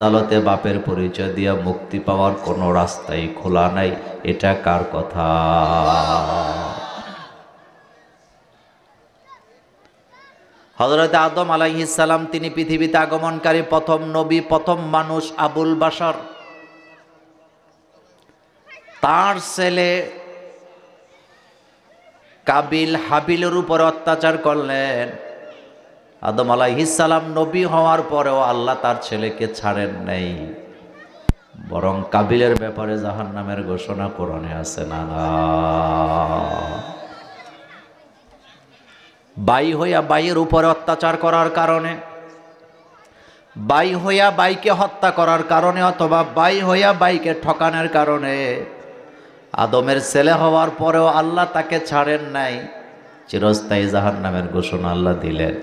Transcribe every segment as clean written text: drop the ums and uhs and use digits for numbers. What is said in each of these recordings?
আদালতে বাপের পরিচয় দিয়া মুক্তি পাওয়ার কোনো রাস্তাই খোলা নাই। এটা কার কথা? হযরত আদম আলাইহিস সালাম, তিনি পৃথিবীতে আগমনকারী প্রথম নবী, প্রথম মানুষ, আবুল বাশার। তার ছেলে কাবিল হাবিলের উপর অত্যাচার করলেন। আদম আলাইহিস সালাম নবী হওয়ার পরেও আল্লাহ তার ছেলেকে ছাড়েন নাই, বরং কাবিলের ব্যাপারে জাহান্নামের ঘোষণা কোরআনে আছে না? বাই হইয়া বাইয়ের উপরে অত্যাচার করার কারণে, বাই হইয়া বাইকে হত্যা করার কারণে, অথবা বাই হইয়া বাইকে ঠকানোর কারণে আদমের ছেলে হওয়ার পরেও আল্লাহ তাকে ছাড়েন নাই, চিরস্থায়ী জাহান্নামের ঘোষণা আল্লাহ দিলেন।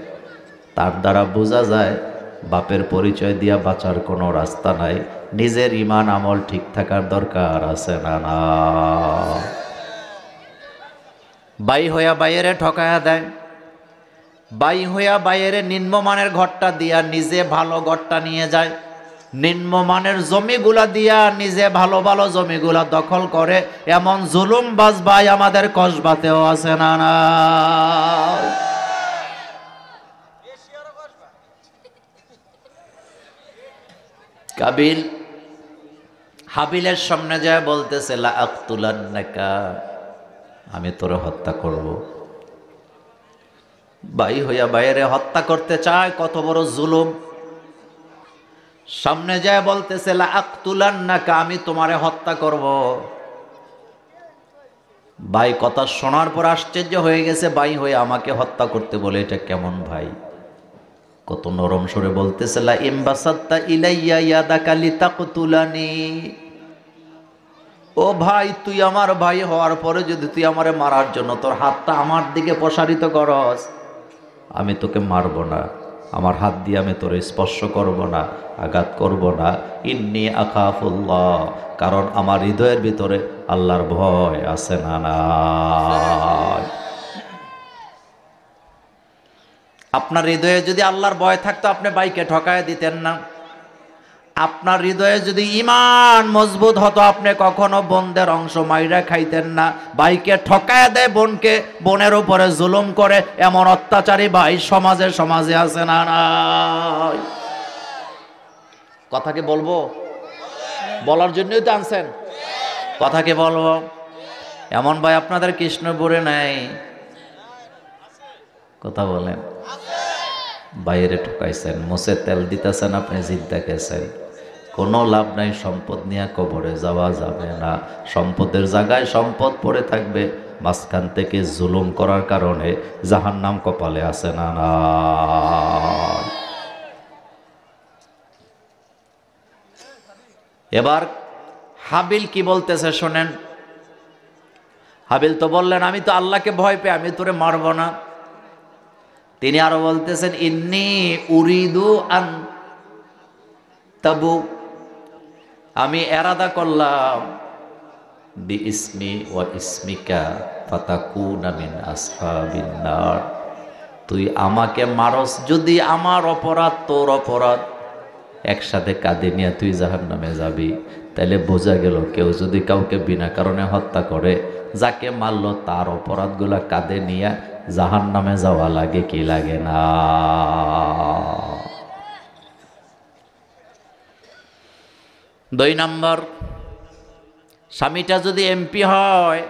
তার দ্বারা বোঝা যায় বাপের পরিচয় দিয়া বাঁচার কোনো রাস্তা নাই। নিজের ঈমান আমল ঠিক থাকার দরকার আছে না? না, বাই হইয়া বাইরে ঠকায়া দেয়, বাই হইয়া বাইরে নিম্নমানের ঘরটা দিয়া নিজে ভালো ঘরটা নিয়ে যায়, নিম্নমানের জমিগুলা দিয়া নিজে ভালো ভালো জমিগুলা দখল করে। এমন জুলুমবাজ ভাই আমাদের কসবাতেও আছে না? না, কাবিল হাবিলের সামনে যায় বলতেছে, লা আক্তুলান্নাকা, আমি তোরে হত্যা করব। ভাই হইয়া বাইরে হত্যা করতে চায়, কত বড় জুলুম। সামনে যায় বলতেছে, লা আক্তুলান্নাকা, আমি তোমারে হত্যা করব। ভাই কথা শোনার পর আশ্চর্য হয়ে গেছে, ভাই হয়ে আমাকে হত্যা করতে বলে, এটা কেমন ভাই? কত নরম সরে বলতেছে, লা ইমবাসাত্তা ইলাইয়া ইয়াদাকা লিতাকতুলানি, ও ভাই তুই আমার ভাই হওয়ার পরে যদি তুই আমারে মারার জন্য তোর হাতটা আমার দিকে প্রসারিত করস, আমি তোকে মারব না, আমার হাত দিয়ে আমি তোরে স্পর্শ করব না, আঘাত করব না। ইন্নী আখাফুল্লাহ, কারণ আমার হৃদয়ের ভিতরে আল্লাহর ভয় আছে না? না, আপনার হৃদয়ে যদি আল্লাহর ভয় থাকতো আপনি বাইকে ঠকায় দিতেন না। আপনার হৃদয়ে যদি ঈমান মজবুত হতো আপনি কখনো বোনদের অংশ মাইরা খাইতেন না। ভাইকে ঠকায় দেয় বোনকে, বোনের উপরে জুলুম করে, এমন অত্যাচারী ভাই সমাজে সমাজে আছে না? নাই? কথাকে বলবো, বলার জন্যই তো আনছেন, কথাকে বলবো। এমন ভাই আপনাদের কৃষ্ণপুরে নাই? কথা বলেন। বাইরে ঠকাইছেন, মুছে তেল দিতেছেন, আপনি জিদ্দা গেছেন, কোনো লাভ নাই। সম্পদ নিয়ে কবরে যাওয়া যাবে না, সম্পদের জায়গায় সম্পদ পড়ে থাকবে। মাঝখান থেকে জুলুম করার কারণে জাহান্নাম কপালে আছে না? না, এবার হাবিল কি বলতেছে শোনেন। হাবিল তো বললেন, আমি তো আল্লাহকে ভয় পেয়ে আমি তোরে মারব না। তিনি আরো বলতেছেন, ইন্নী উরিদু আন তাবু, আমি এরাদা করলাম, বি ইসমি ওয়া ইসমিকা ফাতাকুনা মিন আসহাবিন নার, তুই আমাকে মারস, যদি আমার অপরাধ তোর অপরাধ একসাথে কাঁধে নিয়ে তুই জাহান্নামে যাবি। তাইলে বোঝা গেল কেউ যদি কাউকে বিনা কারণে হত্যা করে, যাকে মারলো তার অপরাধগুলা কাঁধে নিয়ে জাহান্নামে যাওয়া লাগে কি লাগে না? দুই নম্বর, স্বামীটা যদি এমপি হয়,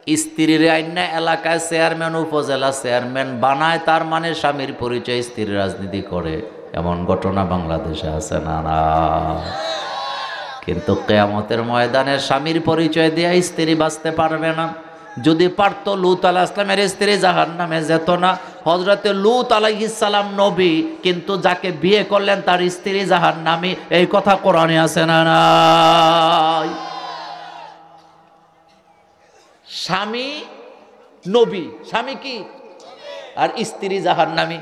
স্ত্রীর আইনা এলাকায় চেয়ারম্যান, উপজেলা চেয়ারম্যান বানায়, তার মানে স্বামীর পরিচয় স্ত্রী রাজনীতি করে। এমন ঘটনা বাংলাদেশে আছে না? না, কিন্তু কিয়ামতের ময়দানে স্বামীর পরিচয় দিয়ে স্ত্রী বাঁচতে পারবে না। যদি পারতো লূত আলাইহিস সালামের স্ত্রী জাহান্নামে যেত না। হযরতে লূত আলাইহিস সালাম নবী, কিন্তু যাকে বিয়ে করলেন তার স্ত্রী জাহান্নামী, এই কথা কোরআনে আছে না? নাই? স্বামী নবী, স্বামী কি আর স্ত্রী জাহান্নামী,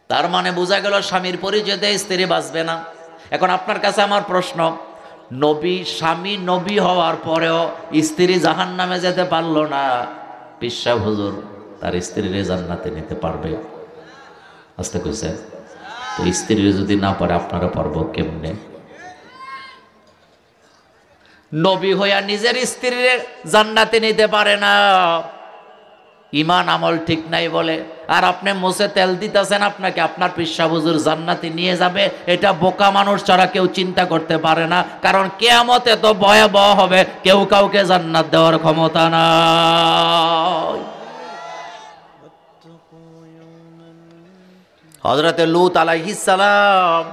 তার মানে বোঝা গেল স্বামীর পরিচয় দিয়ে স্ত্রী বাঁচবে না। এখন আপনার কাছে আমার প্রশ্ন, নবী স্বামী নবী হওয়ার পরেও স্ত্রী জাহান্নামে যেতে পারলো না, পীর সাহেব হুজুর তার স্ত্রীর জান্নাতে নিতে পারবে? আস্তে কইছে তো স্ত্রী যদি না পারে আপনারা পারবো কেমনে? নবী হইয়া নিজের স্ত্রীর জান্নাতে নিতে পারে না, ইমান আমল ঠিক নাই বলে, আর আপনি মুছে তেল দিতেছেন আপনাকে আপনার পিসা হুজুর জান্নাতে নিয়ে যাবে। এটা বোকা মানুষ ছাড়া কেউ চিন্তা করতে পারে না, কারণ কিয়ামতে তো ভয়াবহ হবে, কেউ কাউকে জান্নাত দেওয়ার ক্ষমতা নাই। হযরতে লূত আলাইহিস সালাম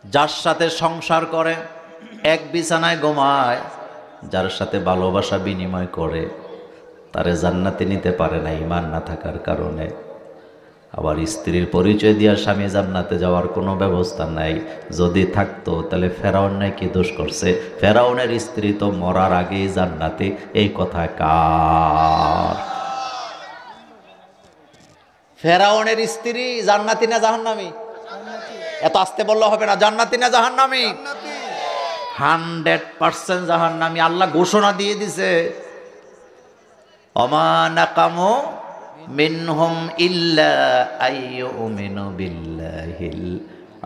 যার সাথে সংসার করে, এক বিছানায় ঘুমায়, যার সাথে ভালোবাসা বিনিময় করে, তারে জান্নাতে নিতে পারে না ঈমান না থাকার কারণে। আবার স্ত্রীর পরিচয় দিয়া স্বামী জান্নাতে যাওয়ার কোনো ব্যবস্থা নাই। যদি থাকতো তাহলে ফেরাউন নাই কি দোষ করছে? ফেরাউনের স্ত্রী তো মরার আগেই জান্নাতে। এই কথা কার? ফেরাউনের স্ত্রী জান্নাতি না জাহান্নামী? এত আসতে বললে হবে না। জান্নাতি না জাহান্নামী? 100% জাহান্নামী। আল্লাহ ঘোষণা দিয়ে দিছে, ওমা নাকামু মিনহুম ইল্লা আইয়ুমিনু বিল্লাহিল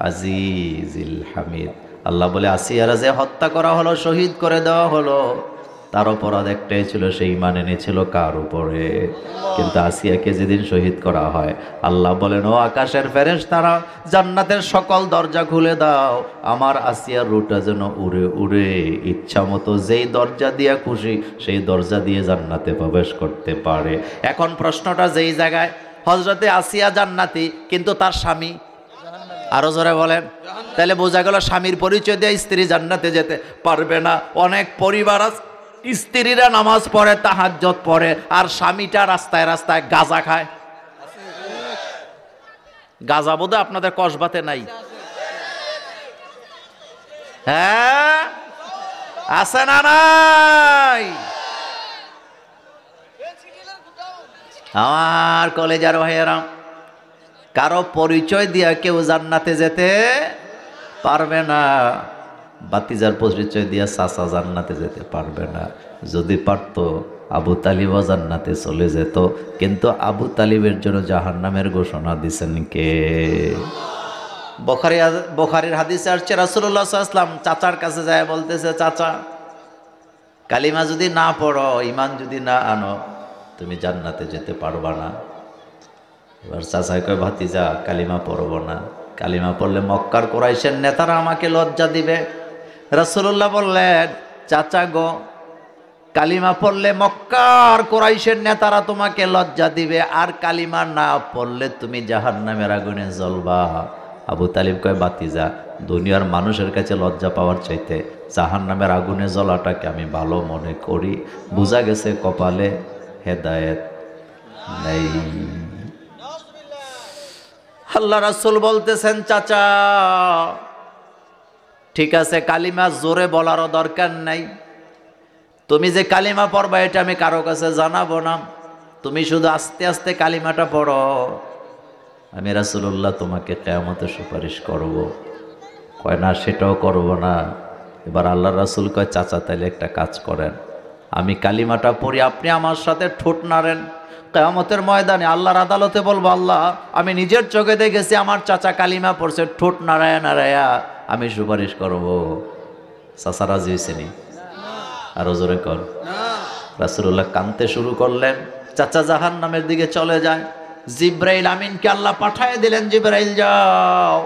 আজিজিল হামিদ। আল্লাহ বলে, আসিয়ারা যে হত্যা করা হলো, শহীদ করে দেওয়া হলো, তার অপরাধ একটাই ছিল, সেই ঈমান এনেছিল কার উপরে? কিন্তু আসিয়াকে যেদিন শহীদ করা হয়, আল্লাহ বলেন, ও আকাশের ফেরেশতারা, জান্নাতের সকল দরজা খুলে দাও, আমার আসিয়ার রুটা যেন উড়ে উড়ে ইচ্ছা মতো যেই দরজা দিয়ে খুশি সেই দরজা দিয়ে জান্নাতে প্রবেশ করতে পারে। এখন প্রশ্নটা যেই জায়গায়, হযরতে আসিয়া জান্নাতি কিন্তু তার স্বামী, আরো জোরে বলেন, তাহলে বোঝা গেল স্বামীর পরিচয় দিয়ে স্ত্রী জান্নাতে যেতে পারবে না। অনেক পরিবার আছে স্ত্রীরা নামাজ পড়ে, তাহাজ্জুদ পড়ে, আর স্বামীটা রাস্তায় রাস্তায় গাঁজা খায়। গাঁজা বোধহয় আপনাদের কসবাতে নাই? হ্যাঁ, আছে না নাই? আমার কলেজার ভাইয়েরা, কারো পরিচয় দিয়া কেউ জান্নাতে যেতে পারবে না। বাতিজার পরিচয় দিয়া চাচা জান্নাতে যেতে পারবে না। যদি পারত আবু তালিবও জান্নাতে চলে যেত, কিন্তু আবু তালিবের জন্য জাহান্নামের ঘোষণা দিছেন কে? বুখারীর হাদিসে আসছে, রাসূলুল্লাহ সাল্লাল্লাহু আলাইহি ওয়াসাল্লাম চাচার কাছে যায়, বলতেছে, চাচা কালিমা যদি না পড়ো, ঈমান যদি না আনো, তুমি জান্নাতে যেতে পারবা না। এবার চাচাই কয়, ভাতিজা কালিমা পড়ব না, কালিমা পড়লে মক্কার কুরাইশের নেতারা আমাকে লজ্জা দিবে। রাসূলুল্লাহ বললেন, চাচা গো, কালিমা পড়লে মক্কার কুরাইশের নেতারা তোমাকে লজ্জা দিবে, আর কালিমা না পড়লে তুমি জাহান্নামের আগুনে জ্বলবা। আবু তালিব কয়, ভাতিজা দুনিয়ার মানুষের কাছে লজ্জা পাওয়ার চাইতে জাহান্নামের আগুনে জ্বলাটাকে আমি ভালো মনে করি। বোঝা গেছে কপালে হেদায়েত নেই। আল্লাহ রাসূল বলতেছেন, চাচা ঠিক আছে, কালিমা জোরে বলারও দরকার নাই, তুমি যে কালিমা পড়বা এটা আমি কারো কাছে জানাবো না, তুমি শুধু আস্তে আস্তে কালিমাটা পড়ো, আমি রাসূলুল্লাহ তোমাকে কিয়ামতে সুপারিশ করব। কয় না, সেটাও করব না। এবার আল্লাহ রাসূল কয়, চাচা তাইলে একটা কাজ করেন, আমি কালিমাটা পড়ি, আপনি আমার সাথে ঠোঁট নাড়েন, কিয়ামতের ময়দানে আল্লাহর আদালতে বলবো, আল্লাহ আমি নিজের চোখে দেখেছি আমার চাচা কালিমা পড়ছে, ঠোঁট নাড়ায়া নাড়ায়া আমি সুপারিশ করব। চাচা রাজি হয়েছেনি? আরো জোরে কর। রাসূলুল্লাহ কাঁদতে শুরু করলেন, চাচা জাহান্নামের দিকে চলে যায়। জিব্রাইল আমিনকে আল্লাহ পাঠায় দিলেন, জিব্রাইল যাও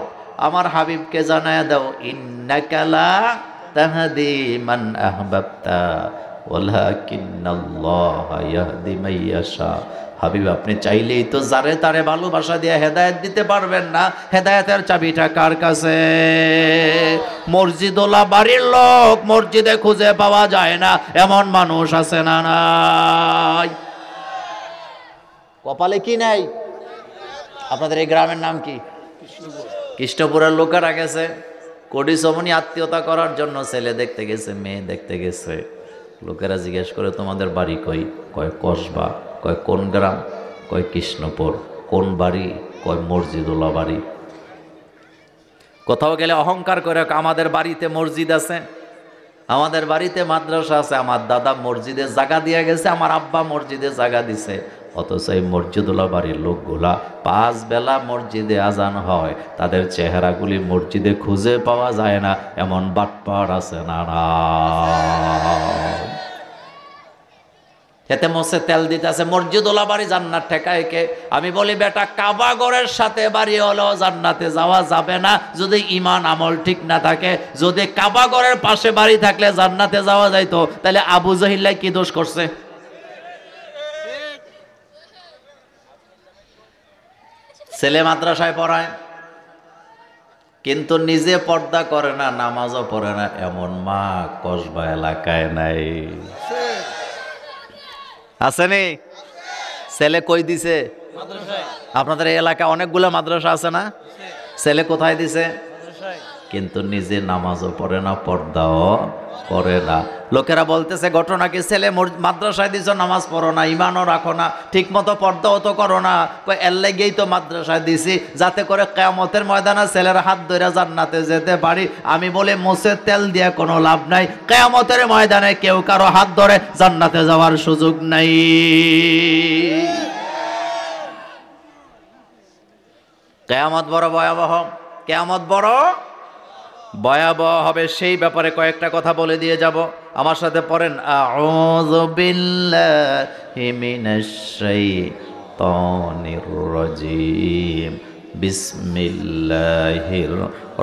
আমার হাবিবকে জানায়া দাও, ইন্নাকা লা তাহদি মান আহবাবতা ওয়ালাকিন্নাল্লাহা ইয়াহদি মান ইয়াশা। হাবিব আপনি চাইলেই তো যারে তারে ভালোবাসা দিয়ে হেদায়েত দিতে পারবেন না। হেদায়েতের চাবিটা কার কাছে? মসজিদওয়ালা বাড়ির লোক মসজিদে খুঁজে পাওয়া যায় না, এমন মানুষ আছে না নাই? কপালে কি নাই? আপনাদের এই গ্রামের নাম কি? কৃষ্ণপুরের লোকেরা গেছে কোডি সমনি আত্মীয়তা করার জন্য, ছেলে দেখতে গেছে, মেয়ে দেখতে গেছে। লোকেরা জিজ্ঞেস করে, তোমাদের বাড়ি কই? কয় কসবা। কয় কোন গ্রাম? কয় কৃষ্ণপুর। কোন বাড়ি? কয় মসজিদওয়ালা বাড়ি। কোথাও গেলে অহংকার করে, আমাদের বাড়িতে মসজিদ আছে, আমাদের বাড়িতে মাদ্রাসা আছে, আমার দাদা মসজিদে জায়গা দিয়ে গেছে, আমার আব্বা মসজিদে জায়গা দিছে। অথচ এই মসজিদুল্লাহ বাড়ির লোকগুলা 5 বেলা মসজিদে আজান হয়, তাদের চেহারাগুলি মসজিদে খুঁজে পাওয়া যায় না, এমন বাটপার আছে না? এতে মোছে তেল দিতেছে, মসজিদুল্লাহ বাড়ি জান্নাত ঠেকায় কে? আমি বলি বেটা, কাবা ঘরের সাথে বাড়ি হলেও জান্নাতে যাওয়া যাবে না যদি ঈমান আমল ঠিক না থাকে। যদি কাবা ঘরের পাশে বাড়ি থাকলে জান্নাতে যাওয়া যাইতো, তাহলে আবু জাহিল কি দোষ করছে? ছেলে মাদ্রাসায় পড়ায় কিন্তু নিজে পর্দা করে না, নামাজও পড়ে না, এমন মা কসবা এলাকায় নাই। আসেনি? ছেলে কই দিছে? আপনাদের এই এলাকায় অনেকগুলো মাদ্রাসা আছে না? ছেলে কোথায় দিছে? কিন্তু নিজে নামাজও পড়ে না, পর্দাও করে না। লোকেরা বলতেছে ঘটনা কি, ছেলে মাদ্রাসায় দিছ, নামাজ পড়ো না, ইমানও রাখো না, ঠিক মতো পর্দাও তো করো না। এর লেগেই তো মাদ্রাসায় দিছি, যাতে করে কিয়ামতের ময়দানে ছেলের হাত ধরে জান্নাতে যেতে পারি। আমি বলি মোছে তেল দিয়ে কোনো লাভ নাই, কিয়ামতের ময়দানে কেউ কারো হাত ধরে জান্নাতে যাওয়ার সুযোগ নাই। কিয়ামত বড় ভয়াবহ, কিয়ামত বড় ভয়াবহ হবে। সেই ব্যাপারে কয়েকটা কথা বলে দিয়ে যাব। আমার সাথে পড়েন, আউযু বিল্লাহি মিনাশ শাইতানির রাজীম, বিসমিল্লাহির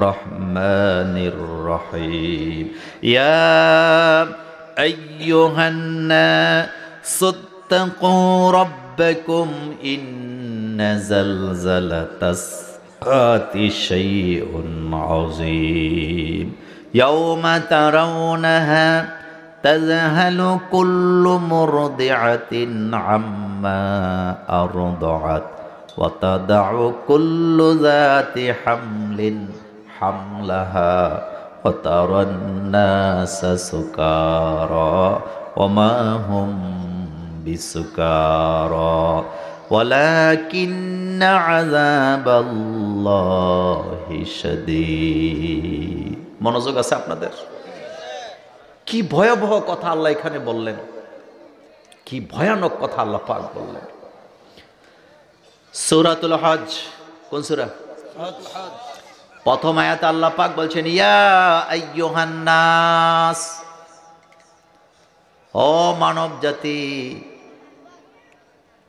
রহমানির রহিম। ইয়া আইয়ুহান নাসু তাকু রাব্বাকুম ইন্না যালযালাতাস সাআতি শাইউন আযীম ইয়াওমা তারাউনাহা তাযহালু কুল্লু মুরদিআতিন আম্মা আরদাআত ওয়া তাদাউ কুল্লু যাতি হামলিন হামলাহা ওয়া তারান নাসা সুকারা ওয়া মা হুম বিসুকারা ওয়ালাকিন্না আযাবাল্লাহি শাদীদ। মনোযোগ আছে আপনাদের? কি ভয়াবহ কথা আল্লাহ এখানে বললেন, কি ভয়ানক কথা আল্লাহ পাক বললেন। সূরাতুল হজ, কোন সূরা? প্রথম আয়াতে আল্লাহ পাক বলছেন, ইয়া আইয়ুহান নাস, ও মানব জাতি।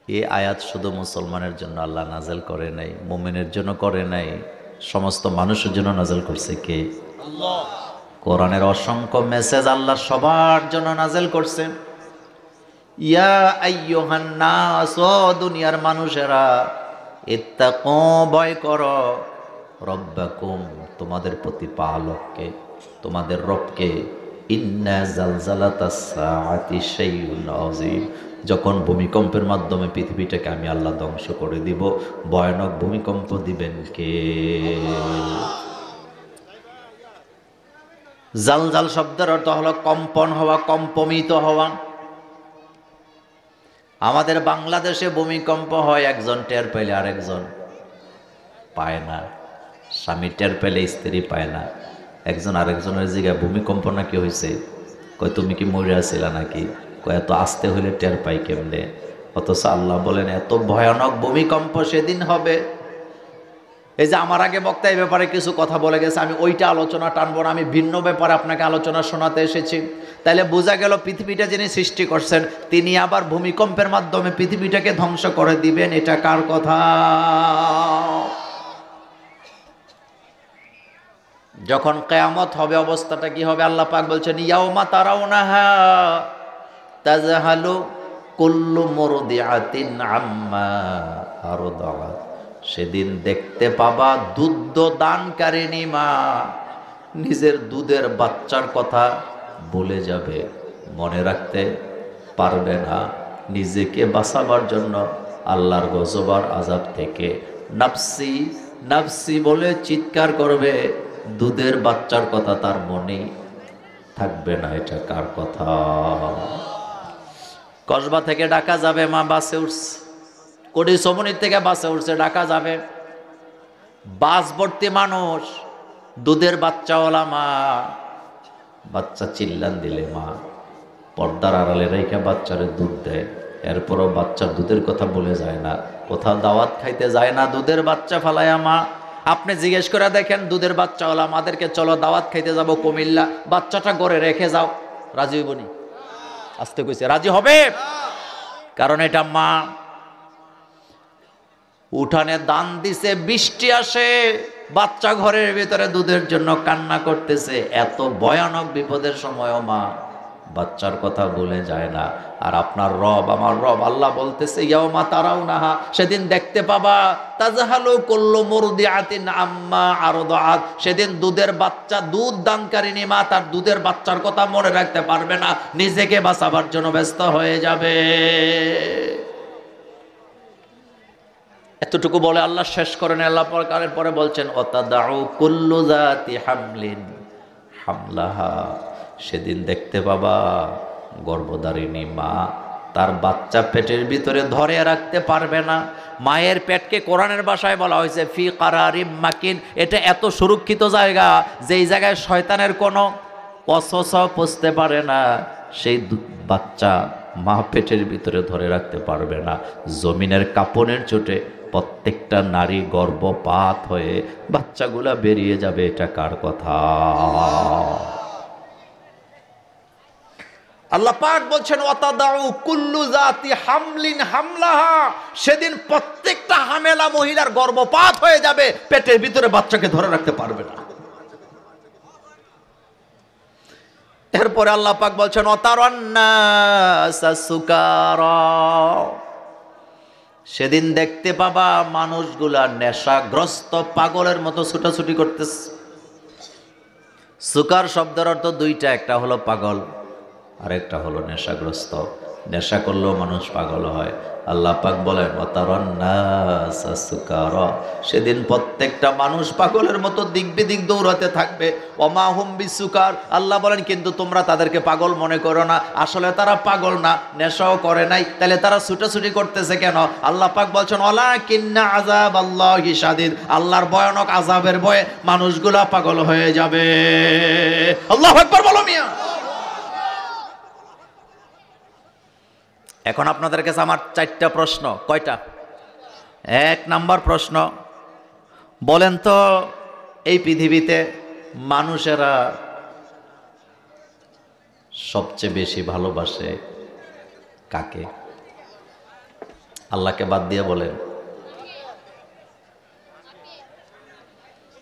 এই আয়াত শুধু মুসলমানের জন্য আল্লাহ নাজেল করে নাই, মুমিনের জন্য করে নাই, সমস্ত মানুষের জন্য নাজেল করছে কে? আল্লাহ। কোরআনের অসংখ্য মেসেজ আল্লাহ সবার জন্য নাজেল করছে। ইয়া আইয়ুহান নাস, ও দুনিয়ার মানুষেরা, ইত্তাকু, ভয় করো, রব্বাকুম, তোমাদের প্রতিপালককে, তোমাদের রবকে। ইন্না জালজালাতাস সাআতি শাইউন আযীম, যখন ভূমিকম্পের মাধ্যমে পৃথিবীটাকে আমি আল্লাহ ধ্বংস করে দিব, ভয়ানক ভূমিকম্প দিবেন কে? জালজাল শব্দের অর্থ হলো কম্পন হওয়া, কম্পমিত হওয়া। আমাদের বাংলাদেশে ভূমিকম্প হয়, একজন টের পেলে আরেকজন পায় না, স্বামী টের পেলে স্ত্রী পায় না। একজন আরেকজনের জিগা ভূমিকম্প নাকি হয়েছে, কয় তুমি কি মরে আসিলা নাকি? কয় এত আস্তে হইলে টের পাই কেমনে? অথচ আল্লাহ বলেন এত ভয়ানক ভূমিকম্প সেদিন হবে। এই যে আমার আগে বক্তা এই ব্যাপারে কিছু কথা বলে গেছে, আমি ওইটা আলোচনা টানবো না, আমি ভিন্ন ব্যাপারে আপনাকে আলোচনা শোনাতে এসেছি। তাইলে বোঝা গেল পৃথিবীটা যিনি সৃষ্টি করছেন তিনি আবার ভূমিকম্পের মাধ্যমে পৃথিবীটাকে ধ্বংস করে দিবেন, এটা কার কথা? যখন কিয়ামত হবে অবস্থাটা কি হবে আল্লাহ পাক বলছেন, ইয়াউমা তারাউনাহা তাযহালু কুল্লু মুরদিআতিন আম্মা আরদাআত, সেদিন দেখতে পাবা দুধ দানকারিনী মা নিজের দুধের বাচ্চার কথা ভুলে যাবে, মনে রাখতে পারবে না। নিজেকে বাঁচাবার জন্য আল্লাহর গজবার আযাব থেকে নাফসি নাফসি বলে চিৎকার করবে, দুধের বাচ্চার কথা তার মনে থাকবে না। এটা কার কথা? কসবা থেকে ঢাকা যাবে, মা বাসে উঠছে, কোটি সমনির থেকে বাসে উঠছে, ঢাকা যাবে, বাস ভর্তি মানুষ, দুধের বাচ্চাওয়ালা মা। বাচ্চা চিল্লান দিলে মা পর্দার আড়ালে রেখে বাচ্চারে দুধ দেয়, এরপরও বাচ্চার দুধের কথা বলে যায় না, কোথাও দাওয়াত খাইতে যায় না, দুধের বাচ্চা ফালায়া মা। আপনি জিজ্ঞেস করে দেখেন দুধের বাচ্চা হলো আমাদেরকে চলো দাওয়াত খাইতে যাব কুমিল্লা, বাচ্চাটা ঘরে রেখে যাও, রাজি হইবনি? আসতে কইছে রাজি হবে, কারণ এটা মা। উঠানে দান দিছে, বৃষ্টি আসে, বাচ্চা ঘরের ভিতরে দুধের জন্য কান্না করতেছে। এত ভয়ানক বিপদের সময়ও মা বাচ্চার কথা বলে যায় না। আর আপনার রব, আমার রব আল্লাহ বলতেছে ইয়াউমা তারাউনাহা, সেদিন দেখতে পাবা, তাজহালু কুল্লু মুরদিআতিন আম্মা আরদাআত, সেদিন দুধের বাচ্চা, দুধ দানকারিনী মা তার দুধের বাচ্চার কথা মনে রাখতে পারবে না, নিজেকে বাঁচাবার জন্য ব্যস্ত হয়ে যাবে। এতটুকু বলে আল্লাহ শেষ করেন। আল্লাহ প্রকারের পরে বলছেন অতাদাউ কুল্লু যাতি হামলিন হামলাহা, সেদিন দেখতে পাবা গর্ভধারিণী মা তার বাচ্চা পেটের ভিতরে ধরে রাখতে পারবে না। মায়ের পেটকে কোরআনের ভাষায় বলা হয়েছে ফি কারারিম মাকিন, এটা এত সুরক্ষিত জায়গা যেই জায়গায় শয়তানের কোনো অসস পৌঁছতে পারে না। সেই বাচ্চা মা পেটের ভিতরে ধরে রাখতে পারবে না। জমিনের কাঁপনের চোটে প্রত্যেকটা নারী গর্ভপাত হয়ে বাচ্চাগুলা বেরিয়ে যাবে। এটা কার কথা? আল্লাহ পাক বলছেন ওয়াতাদাউ কুল্লু যাতি হামলিন হামলাহা, সেদিন প্রত্যেকটা হামেলা মহিলার গর্ভপাত হয়ে যাবে, পেটের ভিতরে বাচ্চাকে ধরে রাখতে পারবে না। এরপরে আল্লাহ পাক বলছেন ওয়াতারান্নাসা সুকারা, সেদিন দেখতে পাবা মানুষগুলা নেশাগ্রস্ত পাগলের মতো ছুটাছুটি করতেছে। সুকার শব্দের অর্থ দুইটা, একটা হলো পাগল আর একটা হলো নেশাগ্রস্ত। নেশা করলেও মানুষ পাগল হয়। আল্লাহ পাক বলেন ওয়াতারান্নাসা সুকারা, সেদিন প্রত্যেকটা মানুষ পাগলের মতো দিক বিদিক দৌড়াতে থাকবে। ওমা হুম বিসুকার, আল্লাহ বলেন কিন্তু তোমরা তাদেরকে পাগল মনে করো না, আসলে তারা পাগল না, নেশাও করে নাই, তাহলে তারা ছুটাছুটি করতেছে কেন? আল্লাহ পাক বলছেন ওয়ালাকিন্না আযাবাল্লাহি শাদীদ, আল্লাহর ভয়ানক আযাবের ভয়ে মানুষগুলা পাগল হয়ে যাবে। আল্লাহু আকবার বলো মিয়া। এখন আপনাদের কাছে আমার 4টা প্রশ্ন। কয়টা? 1 নাম্বার প্রশ্ন, বলেন তো এই পৃথিবীতে মানুষেরা সবচেয়ে বেশি ভালোবাসে কাকে? আল্লাহকে বাদ দিয়ে বলেন।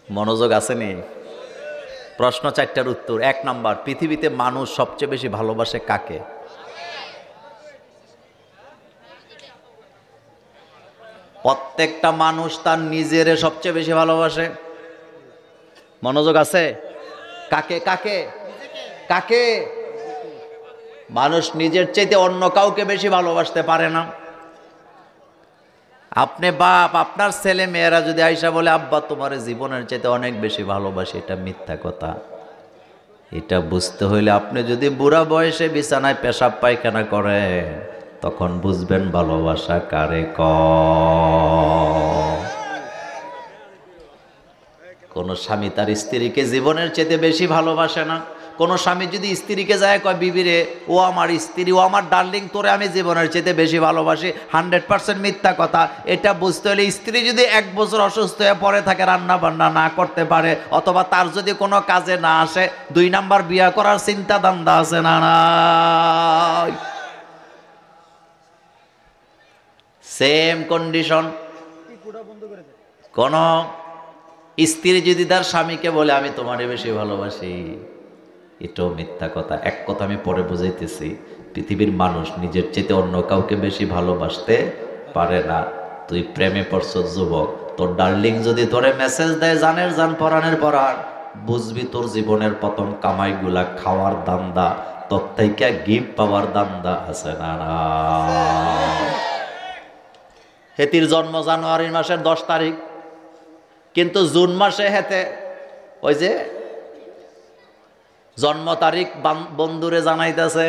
মনোযোগ আসেনি? প্রশ্ন 4টার উত্তর। 1 নাম্বার, পৃথিবীতে মানুষ সবচেয়ে বেশি ভালোবাসে কাকে? প্রত্যেকটা মানুষ তার নিজের সবচেয়ে বেশি ভালোবাসে। মনোযোগ আছে? কাকে কাকে কাকে? মানুষ নিজের চাইতে অন্য কাউকে বেশি ভালোবাসতে পারে না। আপনি বাপ, আপনার ছেলে মেয়েরা যদি আইসা বলে আব্বা তোমার জীবনের চাইতে অনেক বেশি ভালোবাসি, এটা মিথ্যা কথা। এটা বুঝতে হইলে আপনি যদি বুড়া বয়সে বিছানায় পেশাব পায়খানা করেন, তখন বুঝবেন ভালোবাসা কারে কয়। কোন স্বামী তার স্ত্রীকে জীবনের চেয়ে বেশি ভালোবাসে না। কোন স্বামী যদি স্ত্রীকে যায় কয় বিবিরে ও আমার স্ত্রী, ও আমার ডার্লিং, তোরে আমি জীবনের চেয়ে বেশি ভালোবাসি, 100% মিথ্যা কথা। এটা বুঝতে হলে স্ত্রী যদি 1 বছর অসুস্থ হয়ে পড়ে থাকে, রান্না বান্না না করতে পারে, অথবা তার যদি কোনো কাজে না আসে, 2 নাম্বার বিয়া করার চিন্তা ধান্দা আছে না নাই? Same condition. কোন স্ত্রী যদি তার স্বামীকে বলে আমি তোমারে বেশি ভালোবাসি, এটাও মিথ্যা কথা। এক কথা আমি পরে বুঝাইতেছি। পৃথিবীর মানুষ নিজের চেয়ে অন্য কাউকে বেশি ভালোবাসতে পারে না। তুই প্রেমে পড়ছ যুবক, তোর ডার্লিং যদি তোরে মেসেজ দেয় জানের জান পরাণের পরাণ, বুঝবি তোর জীবনের প্রথম কামাইগুলা খাওয়ার দান্দা, তোর থেকে গিফট পাওয়ার দান্দা আছে না না? হেতির জন্ম জানুয়ারি মাসের 10 তারিখ, কিন্তু জুন মাসে হেতে ওই যে জন্ম তারিখ বন্ধুরে জানাইতেছে,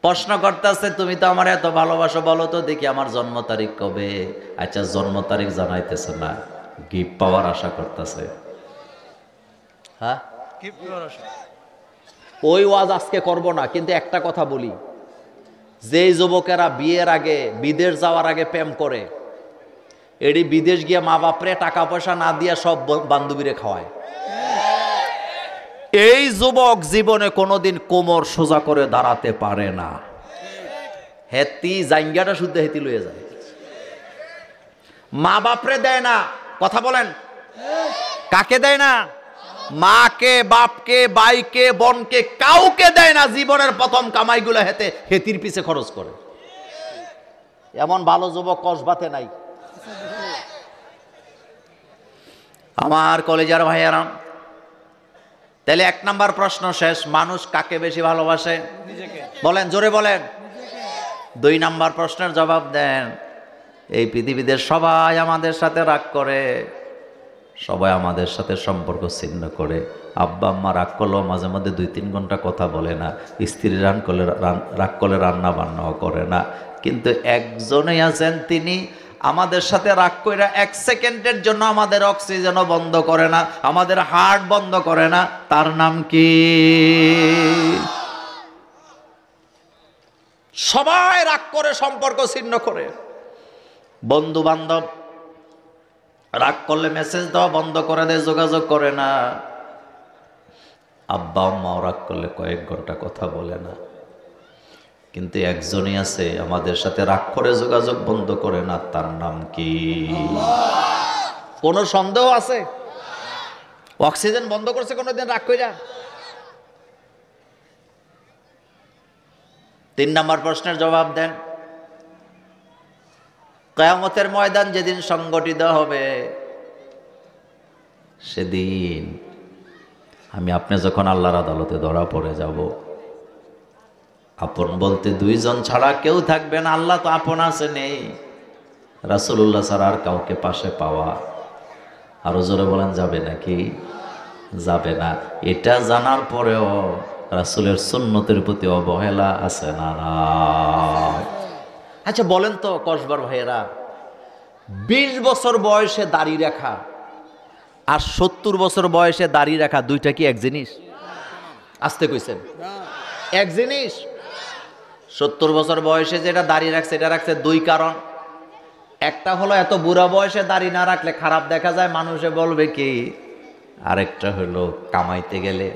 প্রশ্ন করতেছে তুমি তো আমার এত ভালোবাসো, বলো তো দেখি আমার জন্ম তারিখ কবে? আচ্ছা জন্ম তারিখ জানাইতেছে না, গিফট পাওয়ার আশা করতেছে। হ্যাঁ, ওই ওয়াজ আজকে করব না, কিন্তু একটা কথা বলি, যেই যুবকেরা বিয়ের আগে বিদেশ যাওয়ার আগে প্রেম করে, এটি বিদেশ গিয়ে মা বাপরে টাকা পয়সা না দিয়া সব বান্ধবীরে খাওয়ায়। এই যুবক জীবনে কোনোদিন কোমর সোজা করে দাঁড়াতে পারে না। হেতি জাইঙ্গাটা শুদ্ধ হেতি লইয়া যায়, মা বাপরে দেয় না। কথা বলেন, কাকে দেয় না? মাকে, বাপকে, ভাইকে, বোনকে, কাউকে দেয় না। জীবনের প্রথম কামাইগুলো হেতির পিছে খরচ করে। এমন ভালো যুবক কসবাতে নাই। আমার কলেজার ভাইয়ারা, তাহলে 1 নাম্বার প্রশ্ন শেষ। মানুষ কাকে বেশি ভালোবাসে? বলেন, জোরে বলেন। 2 নাম্বার প্রশ্নের জবাব দেন। এই পৃথিবীতে সবাই আমাদের সাথে রাগ করে, সবাই আমাদের সাথে সম্পর্ক ছিন্ন করে। আব্বা আম্মা রাগ করলেও মাঝে মধ্যে 2-3 ঘন্টা কথা বলে না। স্ত্রী রাগ করলে রান্না বান্নাও করে না। কিন্তু একজনই আছেন, তিনি আমাদের সাথে রাগ করে 1 সেকেন্ডের জন্য আমাদের অক্সিজেনও বন্ধ করে না, আমাদের হার্ট বন্ধ করে না। তার নাম কি? সবাই রাগ করে, সম্পর্ক ছিন্ন করে। বন্ধু বান্ধব রাগ করলে মেসেজ দেওয়া বন্ধ করে দেয়, যোগাযোগ করে না। আব্বা আম্মাও রাগ করলে কয়েক ঘন্টা কথা বলে না। কিন্তু একজনই আছে আমাদের সাথে রাগ করে যোগাযোগ বন্ধ করে না। তার নাম কি? কোনো সন্দেহ আছে? অক্সিজেন বন্ধ করছে কোনোদিন রাগ কইরা? 3 নাম্বার প্রশ্নের জবাব দেন। কিয়ামতের ময়দান যেদিন সংগঠিত হবে, সেদিন আমি আপনি যখন আল্লাহর আদালতে ধরা পড়ে যাব, আপন বলতে 2 জন ছাড়া কেউ থাকবে না। আল্লাহ তো আপন আছে, নেই। রাসূলুল্লাহ ছাড়া আর কাউকে পাশে পাওয়া, আরো জোরে বলেন, যাবে নাকি? যাবে না। এটা জানার পরেও রাসূলের সুন্নতের প্রতি অবহেলা আছে না? আচ্ছা বলেন তো কসবার ভাইয়েরা, 20 বছর বয়সে দাড়ি রাখা আর 70 বছর বয়সে দাড়ি রাখা, দুইটা কি এক জিনিস? আসতে কইছেন, এক জিনিস? 70 বছর বয়সে যেটা দাড়ি রাখছে, এটা রাখছে 2 কারণ। একটা হলো এত বুড়া বয়সে দাড়ি না রাখলে খারাপ দেখা যায়, মানুষে বলবে কি। আরেকটা হলো কামাইতে গেলে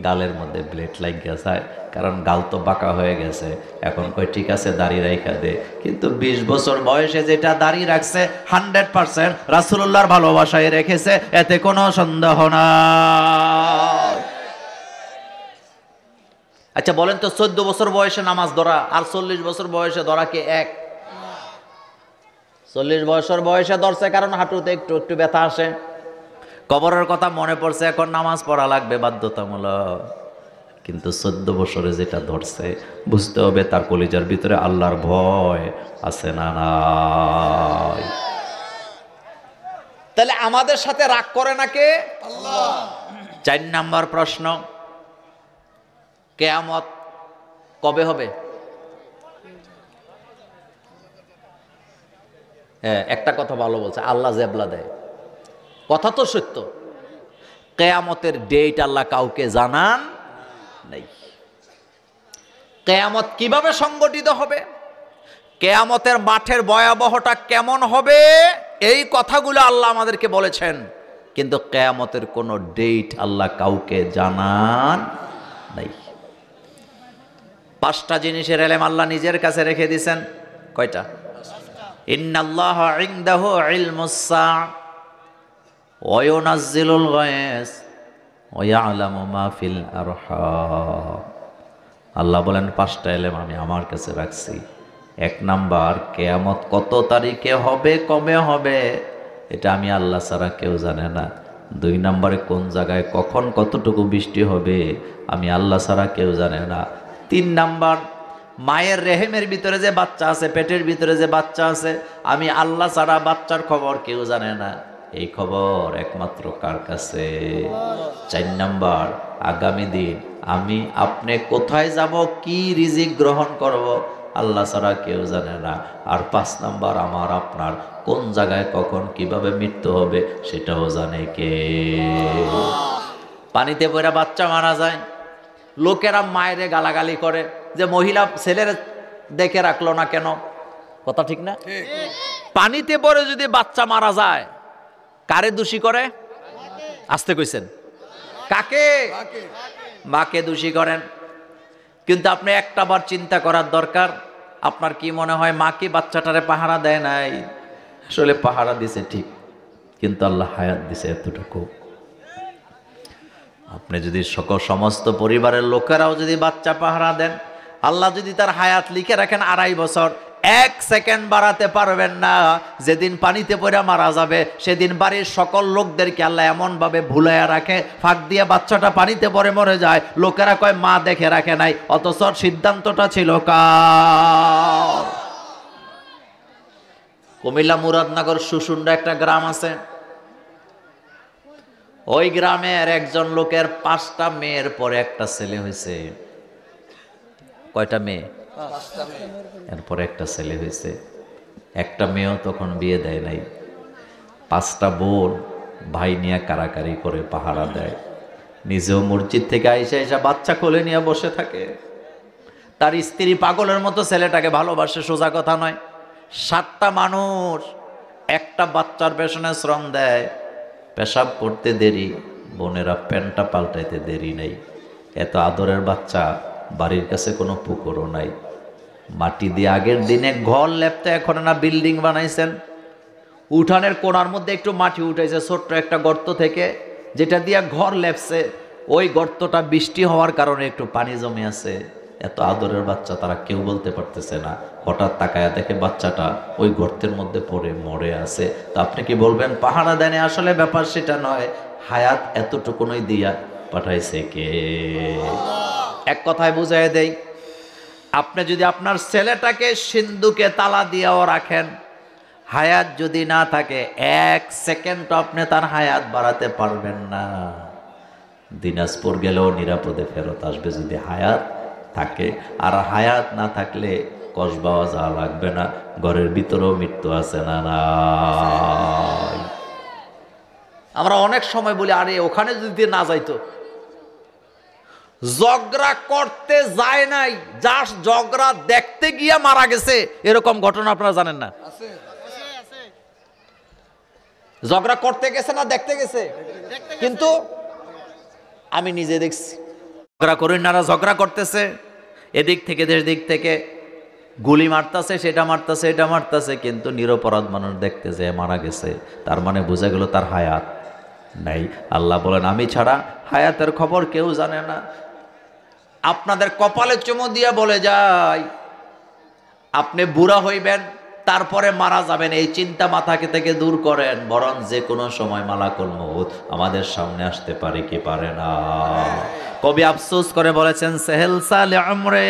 গালের মধ্যে ব্লেড লাগিয়ে যায়, কারণ গাল তো বাঁকা হয়ে গেছে। এখন কই ঠিক আছে দাড়ি রাইখা দে। কিন্তু 20 বছর বয়সে যেটা দাড়ি রাখছে 100% রাসূলুল্লাহর ভালোবাসায় রেখেছে, এতে কোনো সন্দেহ নাই। আচ্ছা বলেন তো, 14 বছর বয়সে নামাজ ধরা আর 40 বছর বয়সে ধরা কি এক? 40 বছর বয়সে ধরছে কারণ হাঁটুতে একটু একটু ব্যথা আসে, কবরের কথা মনে পড়ছে, এখন নামাজ পড়া লাগবে বাধ্যতামূলক। কিন্তু 14 বছরে যেটা ধরছে, বুঝতে হবে তার কলিজার ভিতরে আল্লাহর ভয় আছে না নাই? তাহলে আমাদের সাথে রাগ করে না কে? আল্লাহ। 4 নাম্বার প্রশ্ন, কিয়ামত কবে হবে? হ্যাঁ, একটা কথা ভালো বলছে, আল্লাহ জেবলা দেয়, কথা তো সত্য। কিয়ামতের ডেট আল্লাহ কাউকে জানান নাই। কিয়ামত কিভাবে সংগঠিত হবে, কিয়ামতের মাঠের ভয়াবহতা কেমন হবে, এই কথাগুলো আল্লাহ আমাদেরকে বলেছেন। কিন্তু কিয়ামতের কোনো ডেট আল্লাহ কাউকে জানান নাই। 5টা জিনিসের ইলম আল্লাহ নিজের কাছে রেখে দিয়েছেন। কয়টা? ইন্নাল্লাহা ইনদাহু ইলমুস সাআ ওয়া ইউনাজ্জিলুল গায়স ওয়া ইয়ালামু মা ফিল আরহাম। আল্লাহ বলেন 5টা ইলম আমি আমার কাছে রাখছি। 1 নাম্বার, কিয়ামত কত তারিখে হবে, কবে হবে, এটা আমি আল্লাহ ছাড়া কেউ জানে না। 2 নাম্বারে, কোন জায়গায় কখন কতটুকু বৃষ্টি হবে, আমি আল্লাহ ছাড়া কেউ জানে না। 3 নাম্বার, মায়ের রেহেমের ভিতরে যে বাচ্চা আছে, পেটের ভিতরে যে বাচ্চা আছে, আমি আল্লাহ ছাড়া বাচ্চার খবর কেউ জানে না। এই খবর একমাত্র কার কাছে? 4 নাম্বার, আগামী দিন আমি আপনি কোথায় যাব, কি রিজিক গ্রহণ করব, আল্লাহ ছাড়া কেউ জানে না। আর 5 নাম্বার, আমার আপনার কোন জায়গায় কখন কিভাবে মৃত্যু হবে, সেটাও জানে কে? পানিতে পড়ে বাচ্চা মারা যায়, লোকেরা মায়েরে গালাগালি করে যে মহিলা ছেলের দেখে রাখলো না কেন? কথা ঠিক না? পানিতে পড়ে যদি বাচ্চা মারা যায়, কারে দোষী করে? আসতে কইছেন কাকে? মাকে দোষী করেন। কিন্তু আপনি একটা বার চিন্তা করার দরকার, আপনার কি মনে হয় মা কি বাচ্চাটারে পাহারা দেয় নাই? আসলে পাহারা দিছে ঠিক, কিন্তু আল্লাহ হায়াত দিছে এতটুকু। আপনি যদি সমস্ত পরিবারের লোকেরাও যদি বাচ্চা পাহারা দেন, আল্লাহ যদি তার হায়াত লিখে রাখেন 2.5 বছর, 1 সেকেন্ড বাড়াতে পারবেন না। যেদিন পানিতে পড়ে মারা যাবে সেদিন বাড়ির সকল লোকদেরকে আল্লাহ এমন ভাবে ভুলাইয়া রাখে, ফাঁক দিয়ে বাচ্চাটা পানিতে পড়ে মরে যায়। লোকেরা কয় মা দেখে রাখে নাই, অথচ সিদ্ধান্তটা ছিল কার? কুমিল্লা মুরাদনগর সুসুন্ডা একটা গ্রাম আছে, ওই গ্রামের একজন লোকের 5টা মেয়ের পরে একটা ছেলে হয়েছে। কয়টা মেয়ে? এরপরে একটা ছেলে হয়েছে। একটা মেয়েও তখন বিয়ে দেয় নাই। 5টা বোন ভাই নিয়ে কারাকারি করে পাহারা দেয়। নিজেও মসজিদ থেকে আইসা বাচ্চা কোলে নিয়ে বসে থাকে। তার স্ত্রী পাগলের মতো ছেলেটাকে ভালোবাসে, সোজা কথা নয়। 7টা মানুষ একটা বাচ্চার পেছনে শ্রম দেয়। পেশাব করতে দেরি, বোনেরা প্যান্টটা পাল্টাইতে দেরি নেই। এত আদরের বাচ্চা, বাড়ির কাছে কোনো পুকুরও নাই। মাটি দিয়ে আগের দিনে ঘর লেপতে এখন না বিল্ডিং বানাইছেন। উঠানের কোণার মধ্যে একটু মাটি উঠেছে ছোট্ট একটা গর্ত থেকে, যেটা দিয়ে ঘর লেপছে। ওই গর্তটা বৃষ্টি হওয়ার কারণে একটু পানি জমে আছে। এত আদরের বাচ্চা, তারা কেউ বলতে পারতেছে না। হঠাৎ তাকায়া দেখে বাচ্চাটা ওই গর্তের মধ্যে পড়ে মরে আছে। তো আপনি কি বলবেন পাহারা দেনে? আসলে ব্যাপার সেটা নয়। হায়াত এতটুকুনই দিয়া পাঠাইছে কে? এক কথায় বুঝাই দেই, আপনি যদি আপনার ছেলেটাকে সিন্ধুকে তালা দিয়েও রাখেন, হায়াত যদি না থাকে 1 সেকেন্ড আপনি তার হায়াত বাড়াতে পারবেন না। দিনাজপুর গেলেও নিরাপদে ফেরত আসবে যদি হায়াত থাকে। আর হায়াত না থাকলে কসবাও যাওয়া লাগবে না, ঘরের ভিতরেও মৃত্যু আছে না? নাই। আমরা অনেক সময় বলি আরে ওখানে যদি না যাইতো। ঝগড়া করতে যায় নাই, জাস্ট ঝগড়া দেখতে গিয়া মারা গেছে, এরকম ঘটনা আপনারা জানেন না? ঝগড়া করতে গেছে না দেখতে গেছে? কিন্তু আমি নিজে দেখছি ঝগড়া করি না, ঝগড়া করতেছে, এদিক থেকে দেশ দিক থেকে গুলি মারতেছে, সেটা মারতেছে, এটা মারতেছে, কিন্তু নিরপরাধ মানুষ দেখতেছে মারা গেছে। তার মানে বোঝা গেল তার হায়াত নাই। আল্লাহ বলেন আমি ছাড়া হায়াতের খবর কেউ জানে না। আপনাদের কপালে চুমু দিয়ে বলে যায় আপনি বুড়া হইবেন, তারপরে মারা যাবেন, এই চিন্তা মাথা থেকে দূর করেন। বরং যে কোনো সময় মালাকুল মউত আমাদের সামনে আসতে পারে কি পারে না। কবি আফসোস করে বলেছেন সেহেল সালে উমরে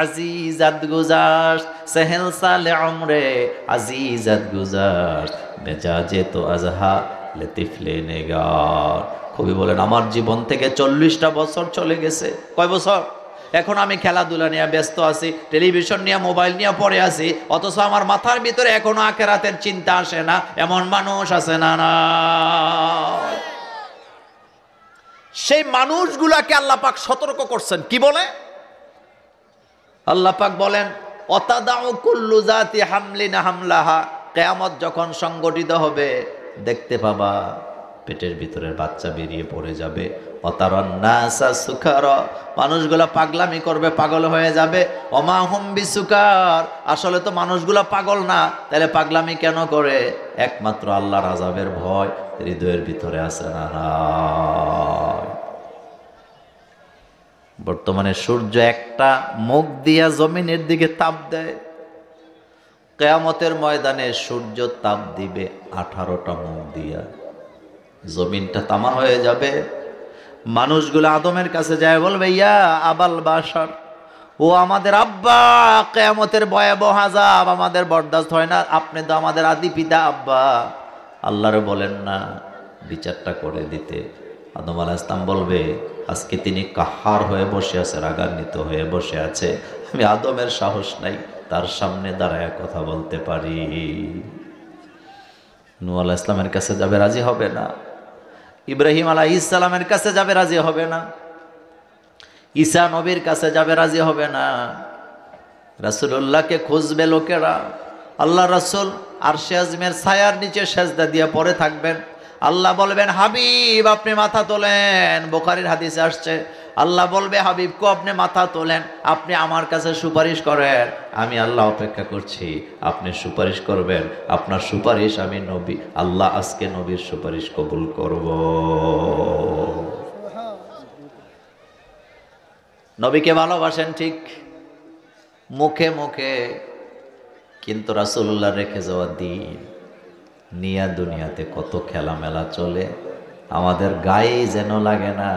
আজিজাত গুজাশত, সেহেল সালে উমরে আজিজাত গুজাশত, মেজাজে তো আজহা লতিফলে নেগার। কবি বলেন আমার জীবন থেকে 40টা বছর চলে গেছে। কয় বছর? এখন আমি খেলাধুলা নিয়ে ব্যস্ত আছি, টেলিভিশন নিয়ে, মোবাইল নিয়ে পড়ে আছি, অথচ আমার মাথার ভিতরে এখনো আখিরাতের চিন্তা আসে না। এমন মানুষ আছে না? না। সেই মানুষগুলাকে আল্লাহ পাক সতর্ক করছেন। কি বলে? আল্লাহ পাক বলেন অতাদাউ কুল্লু জাতি হামলিন হামলাহা, কিয়ামত যখন সংগঠিত হবে দেখতে পাবা পেটের ভিতরের বাচ্চা বেরিয়ে পড়ে যাবে। অতারান নাসা সুকারা, মানুষগুলা পাগলামি করবে, পাগল হয়ে যাবে। ওমা হুম বিসুকার, আসলে তো মানুষগুলা পাগল না, তাহলে পাগলামি কেন করে? একমাত্র আল্লাহর আযাবের ভয় হৃদয়ের ভিতরে আছে না? বর্তমানে সূর্য একটা মুখ দিয়া জমিনের দিকে তাপ দেয়, কিয়ামতের ময়দানে সূর্য তাপ দিবে 18টা মুখ দিয়া। জমিনটা তামা হয়ে যাবে। মানুষগুলো আদমের কাছে যায় বলবে ইয়া আবাল বাশার, ও আমাদের আব্বা, কিয়ামতের ভয়াবহ আযাব আমাদের বরদাস্ত হয় না, আপনি তো আমাদের আদি পিতা আব্বা, আল্লাহরে বলেন না বিচারটা করে দিতে। আদম আলাইহিস সালাম বলবে আজকে তিনি কাহার হয়ে বসে আছে, রাগান্বিত হয়ে বসে আছে, আমি আদমের সাহস নাই তার সামনে দাঁড়ায় কথা বলতে পারি। নূহ আলাইহিস সালামের কাছে যাবে, রাজি হবে না। ইব্রাহিম আলাইহিস সালামের কাছে যাবে, রাজি হবে না। ঈসা নবীর কাছে যাবে, রাজি হবে না। রাসূলুল্লাহকে খুঁজবে লোকেরা। আল্লাহ রাসূল আরশে আযমের ছায়ার নিচে সেজদা দিয়ে পড়ে থাকবেন। আল্লাহ বলবেন, হাবিব আপনি মাথা তোলেন। বুখারীর হাদিসে আসছে, আল্লাহ বলবে, হাবিবকে আপনি মাথা তোলেন, আপনি আমার কাছে সুপারিশ করেন, আমি আল্লাহ অপেক্ষা করছি, আপনি সুপারিশ করবেন, আপনার সুপারিশ আমি নবী আল্লাহ আজকে নবীর সুপারিশ কবুল করব। নবীকে ভালোবাসেন ঠিক মুখে মুখে, কিন্তু রাসূলুল্লাহ রেখে যাওয়া দিন নিয়া দুনিয়াতে কত খেলামেলা চলে, আমাদের গায়ে যেন লাগে না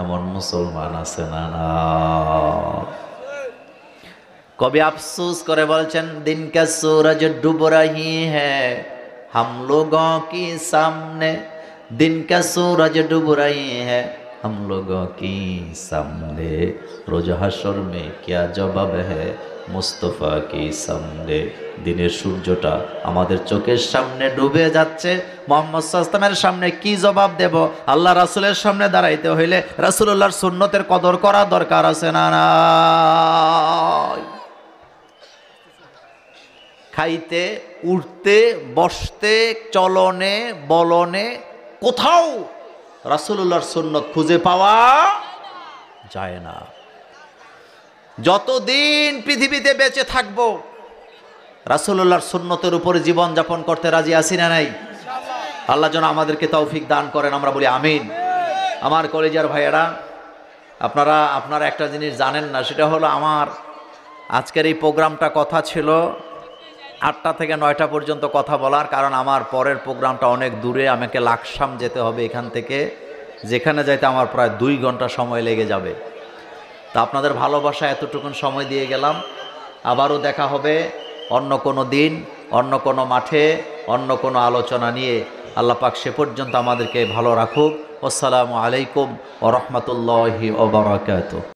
এমন মুসলমান আছে না? না, কবি আফসোস করে বলছেন, দিন কা सूरज डूब रही है हम लोगों की सामने, दिन का सूरज डूब रही है हम लोगों की सामने, रोज हशर में क्या जवाब है মুস্তফা কি সামনে। দিনের সূর্যটা আমাদের চোখের সামনে ডুবে যাচ্ছে, মুহাম্মদ সাল্লাল্লাহু আলাইহি ওয়াসাল্লামের সামনে কি জবাব দেব? আল্লাহ রাসূলের সামনে দাঁড়াইতে হইলে রাসূলুল্লাহর সুন্নতের কদর করা দরকার আছে না? না, খাইতে উঠতে বসতে চলনে বলনে কোথাও রাসূলুল্লাহর সুন্নত খুঁজে পাওয়া যায় না। যতদিন পৃথিবীতে বেঁচে থাকবো রাসূলুল্লাহর সুন্নতের উপরে জীবন যাপন করতে রাজি আছি না নাই? আল্লাহ যেন আমাদেরকে তৌফিক দান করেন, আমরা বলি আমিন। আমার কলেজের ভাইয়েরা, আপনারা একটা জিনিস জানেন না, সেটা হলো আমার আজকের এই প্রোগ্রামটা কথা ছিল 8টা থেকে 9টা পর্যন্ত কথা বলার, কারণ আমার পরের প্রোগ্রামটা অনেক দূরে, আমাকে লাকসাম যেতে হবে এখান থেকে, যেখানে যাইতে আমার প্রায় 2 ঘন্টা সময় লেগে যাবে। তা আপনাদের ভালোবাসা এতটুকুন সময় দিয়ে গেলাম, আবারও দেখা হবে অন্য কোনো দিন, অন্য কোনো মাঠে, অন্য কোনো আলোচনা নিয়ে। আল্লাহ পাক সে পর্যন্ত আমাদেরকে ভালো রাখুক। আসসালামু আলাইকুম ওয়া রাহমাতুল্লাহি ওয়া বারাকাতুহু।